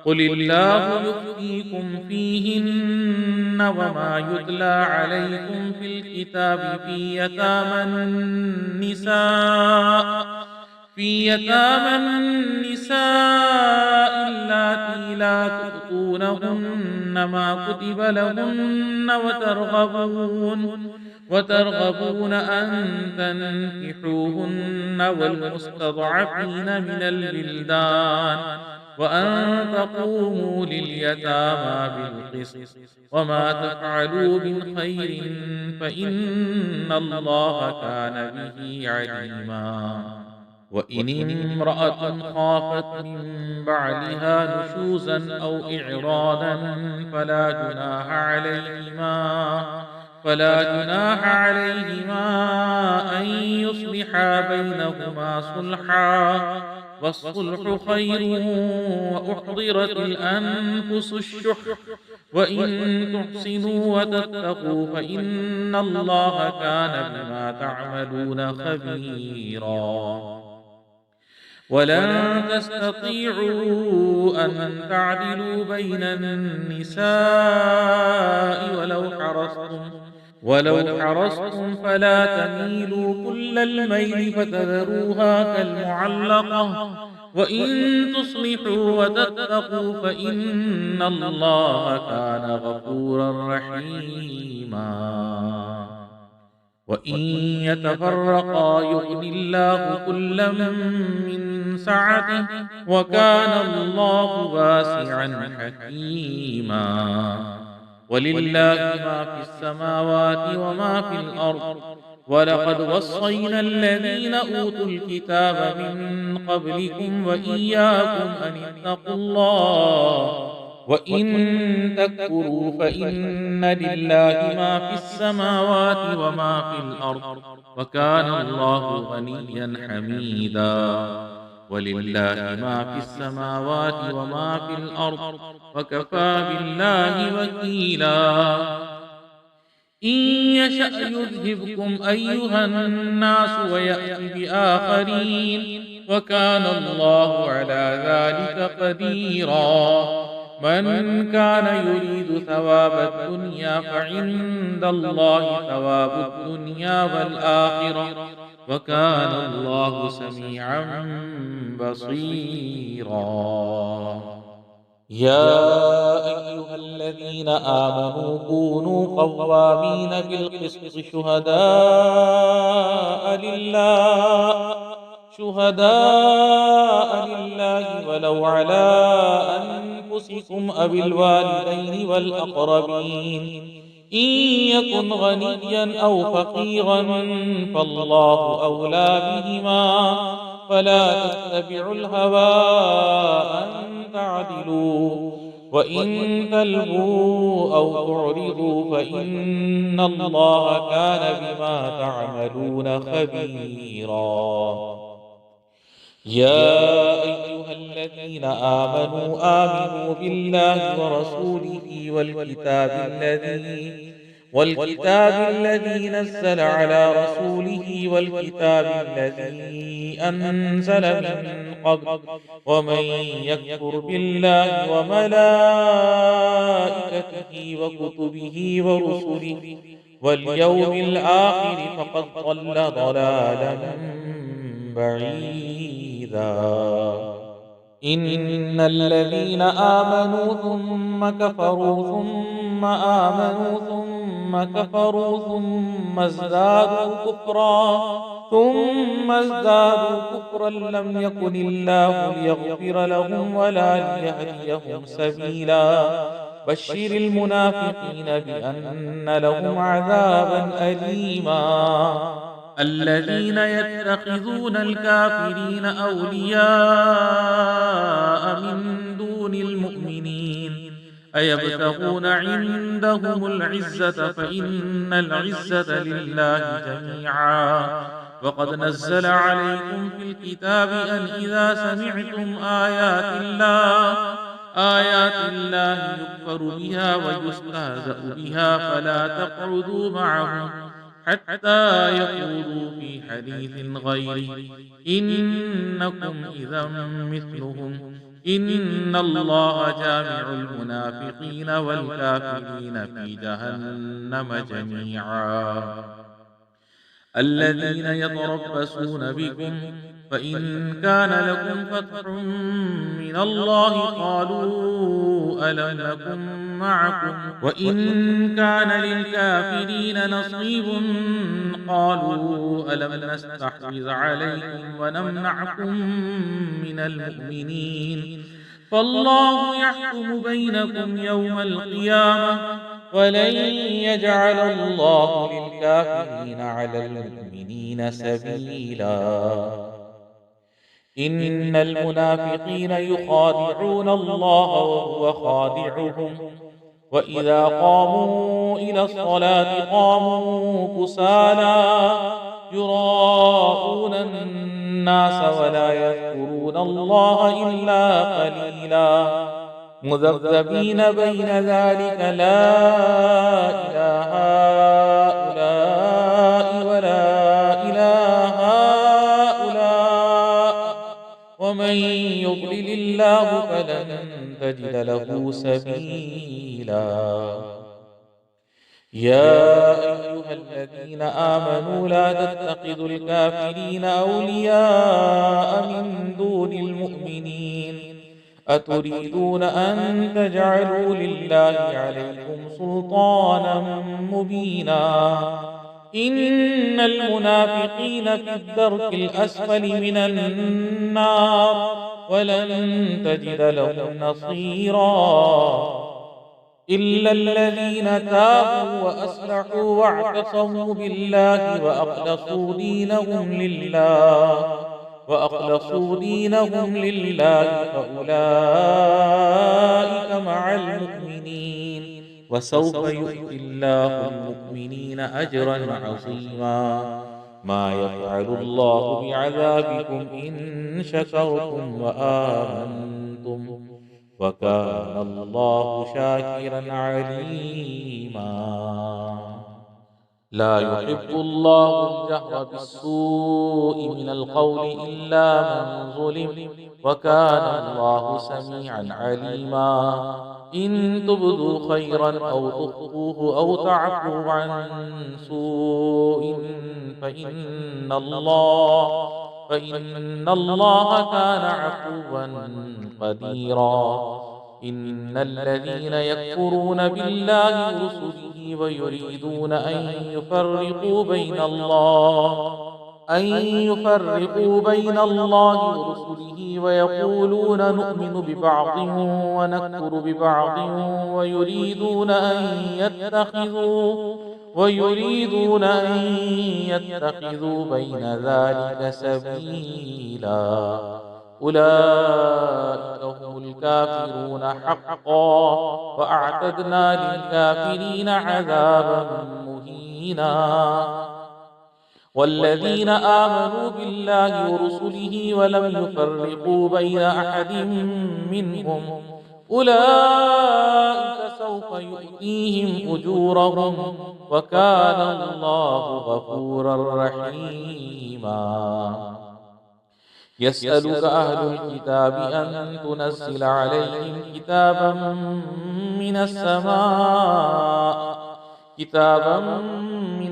قل الله يفتيكم فيهن وما يتلى عليكم في الكتاب في يتامى النساء اللاتي لا تؤتونهن ما كتب لهن وترغبون أن تنكحوهن والمستضعفين من البلدان وأن تقوموا لليتامى بالقسط وما تفعلوا من خير فإن الله كان به عليما. وإن امرأة خافت من بعلها نشوزا أو إعراضا فلا جناح عليهما أن يصلحا بينهما صلحا والصلح خير وأحضرت الأنفس الشح وإن تحسنوا وتتقوا فإن الله كان بما تعملون خبيرا. ولن تستطيعوا أن تعدلوا بين النساء ولو حرصتم فلا تميلوا كل الميل فتذروها كالمعلقة وإن تصلحوا وتتقوا فإن الله كان غفورا رحيما. وإن يتفرقا يغن الله كلا من سعته وكان الله واسعا حكيما ولله ما في السماوات وما في الأرض ولقد وصينا الذين أوتوا الكتاب من قبلكم وإياكم أن اتقوا الله وإن تكفروا فإن لله ما في السماوات وما في الأرض وكان الله غنيا حميدا ولله ما في السماوات وما في الأرض وكفى بالله وكيلا إن يشأ يذهبكم أيها الناس ويأتي بآخرين وكان الله على ذلك قديرا من كان يريد ثواب الدنيا فعند الله ثواب الدنيا والآخرة وكان الله سميعا بصيرا يا أيها الذين آمنوا كونوا قوامين بالقسط شهداء لله ولو على أنفسكم أو الوالدين والأقربين إن يكن غنيا أو فقيرا فالله أولى بهما فلا تتبعوا الهوى أن تعدلوا وإن تلووا أو تعرضوا فإن الله كان بما تعملون خبيرا يا أيها الذين آمنوا بالله ورسوله والكتاب الذي نزل على رسوله والكتاب الذي أنزل من قبل ومن يكفر بالله وملائكته وكتبه ورسله واليوم الآخر فقد ضل ضلالا بعيدا إن الذين آمنوا ثم كفروا ثم آمنوا ثم كفروا ثم ازدادوا كفرا لم يكن الله ليغفر لهم ولا ليهديهم سبيلا بشر المنافقين بأن لهم عذابا أليما الذين يتخذون الكافرين أولياء من دون المؤمنين أيبتغون عندهم العزة فإن العزة لله جميعا وقد نزل عليكم في الكتاب أن إذا سمعتم آيات الله يكفر بها ويستهزأ بها فلا تقعدوا معهم حتى يخوضوا في حديث غيره إنكم إذا مثلهم إن الله جامع المنافقين والكافرين في جهنم جميعا الذين يتربصون بكم فإن كان لكم فتح من الله قالوا ألم نكن معكم وإن كان للكافرين نصيب قالوا ألم نستحوذ عليكم ونمنعكم من المؤمنين فالله يحكم بينكم يوم القيامة ولن يجعل الله للكافرين على المؤمنين سبيلا إن المنافقين يخادعون الله وهو خادعهم وإذا قاموا إلى الصلاة قاموا كسالى يراءون الناس ولا يذكرون الله إلا قليلا مذبذبين بين ذلك لا إله هؤلاء ولا إله هؤلاء ومن يضلل الله فلن تجد له سبيلا يا أيها الذين آمنوا لا تتخذوا الكافرين أولياء من دون المؤمنين أتريدون أن تجعلوا لله عليكم سلطانا مبينا إن المنافقين في الدرك الأسفل من النار ولن تجد لهم نصيرا إلا الذين تابوا وأصلحوا واعتصموا بالله وأخلصوا دينهم لله فأولئك مع المؤمنين وسوف يؤتي الله المؤمنين أجرا عظيما ما يفعل الله بعذابكم إن شكرتم وآمنتم وكان الله شاكرا عليما لا يحب الله الجهر بالسوء من القول إلا من ظلم وكان الله سميعا عليما إن تبدوا خيرا أو تخفوه أو تعفوا عن سوء فإن الله كان عفوا قديرا إن الذين يكفرون بالله ورسله ويريدون أن يفرقوا بين الله ورسله ويقولون نؤمن ببعض ونكفر ببعض ويريدون أن يتخذوا بين ذلك سبيلا أولئك هم الكافرون حقا وأعتدنا للكافرين عذابا مهينا والذين آمنوا بالله ورسله ولم يفرقوا بين أحد منهم أولئك سوف يؤتيهم أجورهم وكان الله غفورا رحيما يسألك أهل الكتاب أن تنزل عليهم كتابا من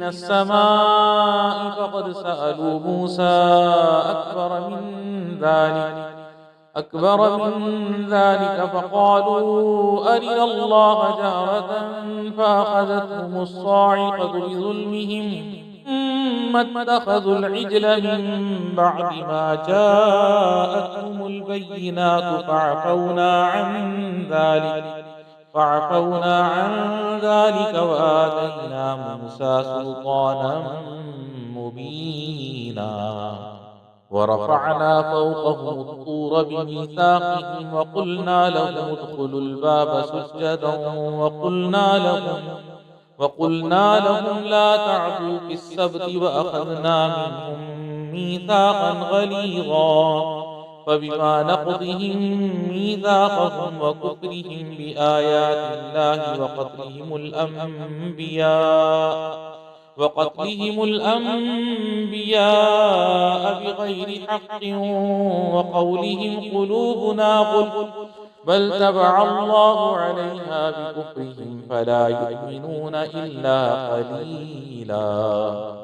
السماء فقد سألوا موسى أكبر من ذلك فقالوا أرنا الله جهرة فأخذتهم الصاعقة بظلمهم ثم اتخذوا العجل من بعد ما جاءتهم البينات فعفونا عن ذلك وآتينا موسى سلطانا مبينا ورفعنا فوقهم الطور بميثاقهم وقلنا لهم ادخلوا الباب سجدا وقلنا لهم لا تعدوا في السبت وأخذنا منهم ميثاقا غليظا فبما نقضهم ميثاقهم وكفرهم بآيات الله وقتلهم الأنبياء بغير حق وقولهم قلوبنا غلف بل تبع الله عليها بكفرهم فلا يؤمنون إلا قليلا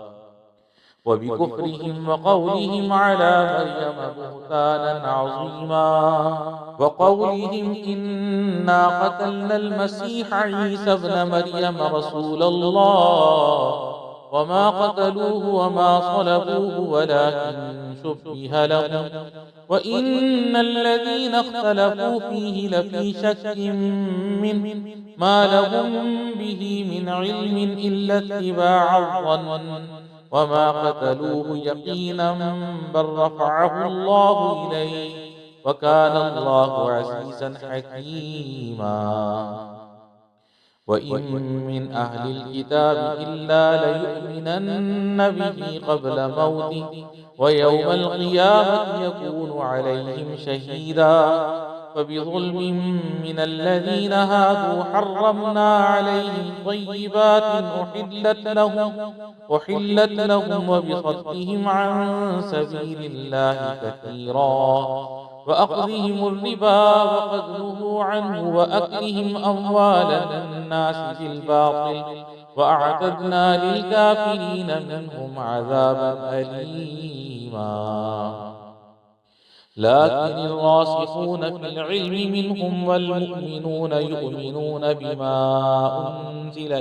وبكفرهم وقولهم على مريم بهتانا عظيما وقولهم إنا قتلنا المسيح عيسى ابن مريم رسول الله وما قتلوه وما صلبوه ولكن شبه لهم وإن الذين اختلفوا فيه لفي شك منه ما لهم به من علم إلا اتباع الظن وما قتلوه يقينا بل رفعه الله إليه وكان الله عزيزا حكيما وإن من أهل الكتاب إلا ليؤمنن به قبل موته ويوم القيامة يكون عليهم شهيدا فبظلم من الذين هادوا حرمنا عليهم طيبات أحلت لهم وبصدهم عن سبيل الله كثيرا وأخذهم الربا وقد نهوا عنه وأكلهم أموال الناس بالباطل وأعتدنا للكافرين منهم عذابا أليما لكن الراسخون في العلم منهم والمؤمنون يؤمنون بما أنزل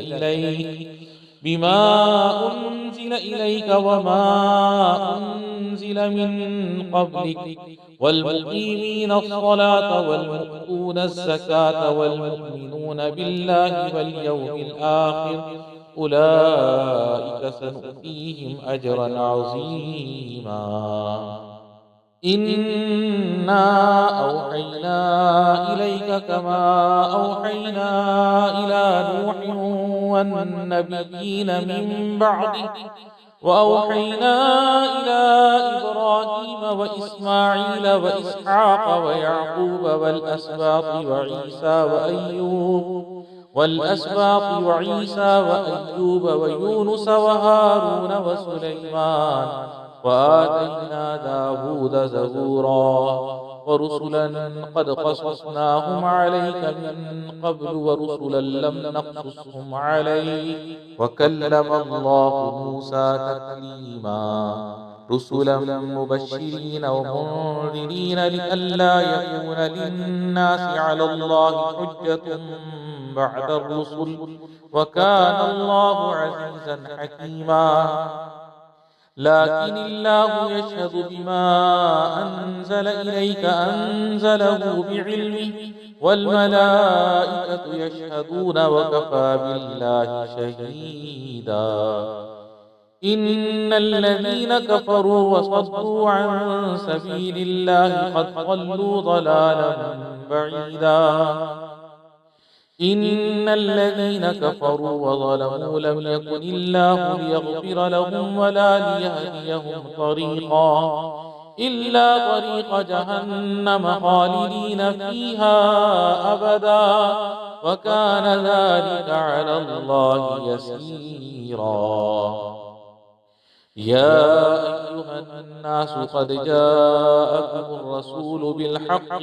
أنزل إليك وما أنزل من قبلك والمقيمين الصلاة والمؤتون الزكاة والمؤمنون بالله واليوم الآخر أولئك سنؤتيهم أجرا عظيما. إنا أوحينا إليك كما أوحينا إلى نوح والنبيين من بعده وأوحينا إلى إبراهيم وإسماعيل وإسحاق ويعقوب والأسباط وأيوب ويونس وهارون وسليمان وآتينا داود زبورا ورسلا قد قصصناهم عليك من قبل ورسلا لم نقصصهم عليك وكلم الله موسى تكليما رسلا مبشرين ومنذرين لئلا يكون للناس على الله حجة بعد الرسل وكان الله عزيزا حكيما. لكن الله يشهد بما أنزل إليك أنزله بعلمه والملائكة يشهدون وكفى بالله شهيدا. إن الذين كفروا وصدوا عن سبيل الله قد ضلوا ضلالا بعيدا. إن الذين كفروا وظلموا لم يكن الله ليغفر لهم ولا ليهديهم طريقا إلا طريق جهنم خالدين فيها أبدا وكان ذلك على الله يسيرا. يا أيها الناس قد جاءكم الرسول بالحق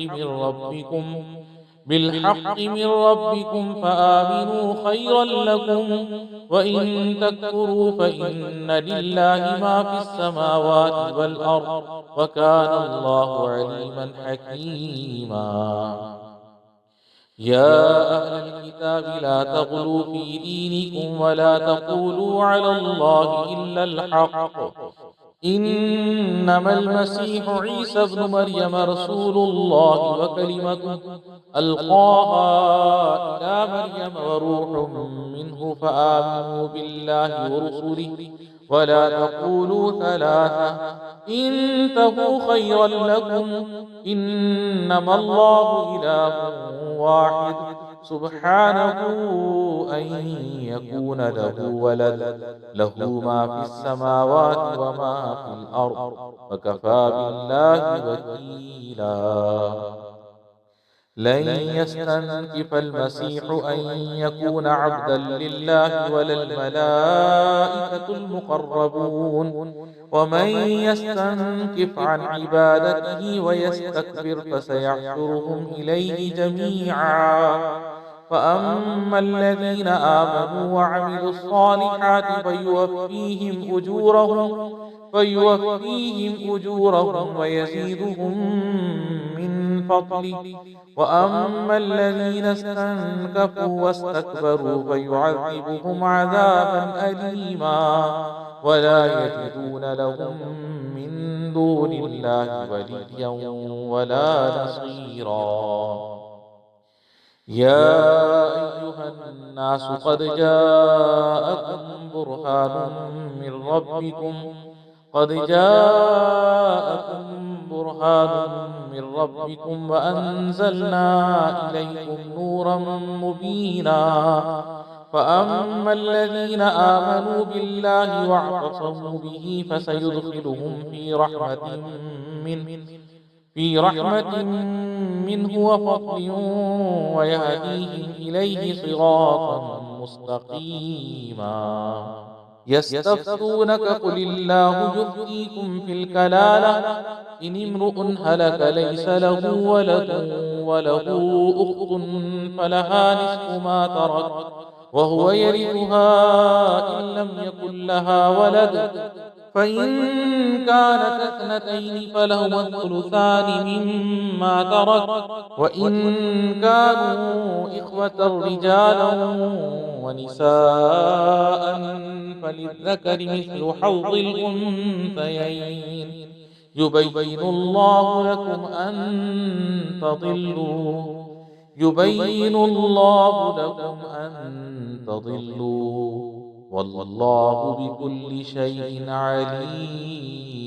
من ربكم فآمنوا خيرا لكم وإن تكفروا فإن لله ما في السماوات والأرض وكان الله عليما حكيما. يا أهل الكتاب لا تغلوا في دينكم ولا تقولوا على الله إلا الحق إنما المسيح عيسى ابن مريم رسول الله وكلمته ألقاها إلى مريم وروح منه فآمنوا بالله ورسله ولا تقولوا ثلاثة انتهوا خيرا لكم إنما الله إله واحد سبحانه أن يكون له ولد له ما في السماوات وما في الأرض وكفى بالله وكيلا. لن يستنكف المسيح أن يكون عبدا لله ولا الملائكة المقربون ومن يستنكف عن عبادته ويستكبر فسيحشرهم إليه جميعا. فأما الذين آمنوا وعملوا الصالحات فيوفيهم أجورهم ويزيدهم من فضله وأما الذين استنكفوا واستكبروا فيعذبهم عذابا أليما ولا يجدون لهم من دون الله وليا ولا نصيرا. يا أيها الناس قد جاءكم برهان من ربكم وأنزلنا إليكم نورا مبينا. فأما الذين آمنوا بالله واعتصموا به فسيدخلهم في رحمة منه وفضل ويهديهم إليه صراطا مستقيما. يستفتونك قل الله يفتيكم في الكلالة إن امرؤ هلك ليس له ولد وله أخت فلها نصف ما ترك وهو يرثها إن لم يكن لها ولد فإن كانت اثنتين فلهما الثلثان مما ترك وإن كانوا إخوة إخوة رجالا ونساء فللذكر مثل حظ الأنثيين يبين الله لكم أن تضلوا والله بكل شيء عليم.